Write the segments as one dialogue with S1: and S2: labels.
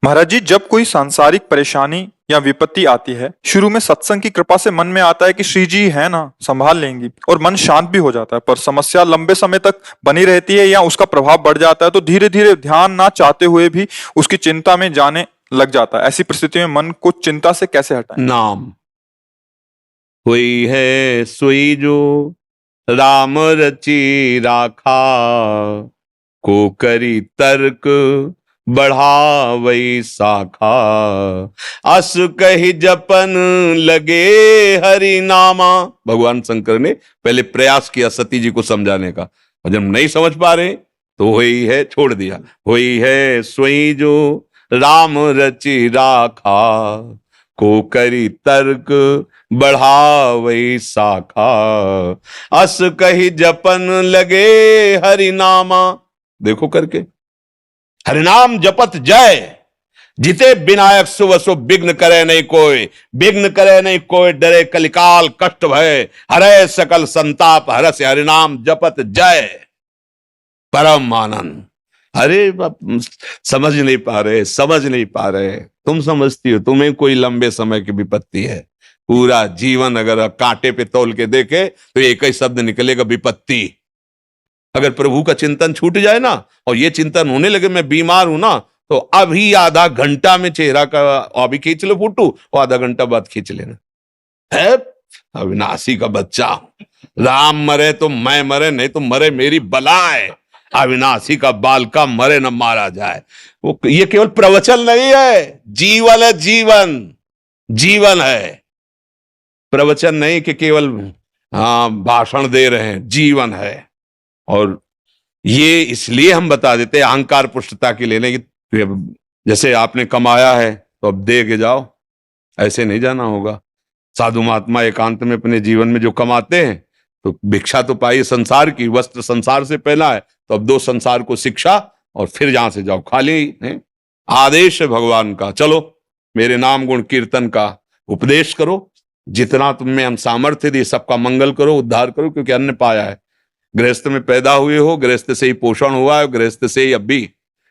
S1: महाराज जी, जब कोई सांसारिक परेशानी या विपत्ति आती है, शुरू में सत्संग की कृपा से मन में आता है कि श्री जी है ना, संभाल लेंगी, और मन शांत भी हो जाता है। पर समस्या लंबे समय तक बनी रहती है या उसका प्रभाव बढ़ जाता है तो धीरे धीरे ध्यान ना चाहते हुए भी उसकी चिंता में जाने लग जाता है। ऐसी परिस्थिति में मन को चिंता से कैसे हटाएं?
S2: नाम कोई है सोई जो राम रची राखा, को करी तर्क बढ़ावई शाखा, अस कही जपन लगे हरि नामा। भगवान शंकर ने पहले प्रयास किया सती जी को समझाने का, और जब नहीं समझ पा रहे तो वही है, छोड़ दिया। वही है सोई जो राम रची राखा, को करी तर्क बढ़ावई शाखा, अस कही जपन लगे हरि नामा। देखो करके, हरिनाम जपत जय, जिते विनायक शुभ शुभ विघ्न करे नहीं कोई, विघ्न करे नहीं कोई, डरे कलिकाल कष्ट भय, हरे सकल संताप हरस हरिनाम जपत जय, परम आनंद। अरे बाप, समझ नहीं पा रहे, समझ नहीं पा रहे। तुम समझती हो, तुम्हें कोई लंबे समय की विपत्ति है। पूरा जीवन अगर कांटे पे तौल के देखे तो एक ही शब्द निकलेगा, विपत्ति। अगर प्रभु का चिंतन छूट जाए ना, और ये चिंतन होने लगे मैं बीमार हूं ना, तो अभी आधा घंटा में चेहरा का अभी खींच लो फोटो, और आधा घंटा बाद खींच लेना है। अविनाशी का बच्चा, राम मरे तो मैं मरे, नहीं तो मरे मेरी बलाए। अविनाशी का बाल का मरे न मारा जाए। वो ये केवल प्रवचन नहीं है, जीवन है, जीवन जीवन है। प्रवचन नहीं कि केवल भाषण दे रहे हैं, जीवन है। और ये इसलिए हम बता देते हैं अहंकार पुष्टता के लिए नहीं, कि जैसे आपने कमाया है तो अब दे के जाओ, ऐसे नहीं जाना होगा। साधु महात्मा एकांत में अपने जीवन में जो कमाते हैं, तो भिक्षा तो पाई संसार की, वस्त्र संसार से पहला है, तो अब दो संसार को शिक्षा, और फिर जहां से जाओ खाली है। आदेश है भगवान का, चलो मेरे नाम गुण कीर्तन का उपदेश करो, जितना तुम में हम सामर्थ्य दिए सबका मंगल करो, उद्धार करो, क्योंकि अन्न पाया है। गृहस्थ में पैदा हुए हो, गृहस्थ से ही पोषण हुआ है, गृहस्थ से ही अब भी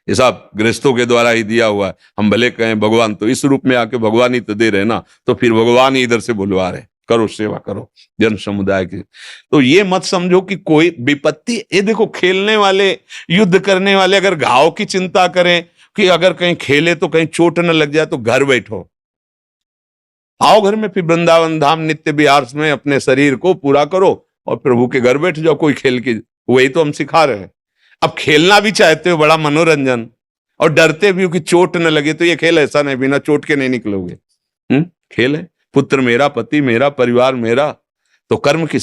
S2: ये सब गृहस्थों के द्वारा ही दिया हुआ है। हम भले कहें भगवान तो इस रूप में आके भगवान ही तो दे रहे ना, तो फिर भगवान ही इधर से बुलवा रहे, करो सेवा करो जन समुदाय की। तो ये मत समझो कि कोई विपत्ति, ये देखो खेलने वाले, युद्ध करने वाले अगर घाव की चिंता करें कि अगर कहीं खेले तो कहीं चोट न लग जाए, तो घर बैठो, आओ घर में, फिर वृंदावन धाम नित्य विहार में अपने शरीर को पूरा करो और प्रभु के घर बैठ जाओ कोई खेल की। वही तो हम सिखा रहे हैं। अब खेलना भी चाहते हो, बड़ा मनोरंजन, और डरते भी हो कि चोट न लगे, तो ये खेल ऐसा नहीं, बिना चोट के नहीं निकलोगे। खेल है, पुत्र मेरा, पति मेरा, परिवार मेरा, तो कर्म किसका?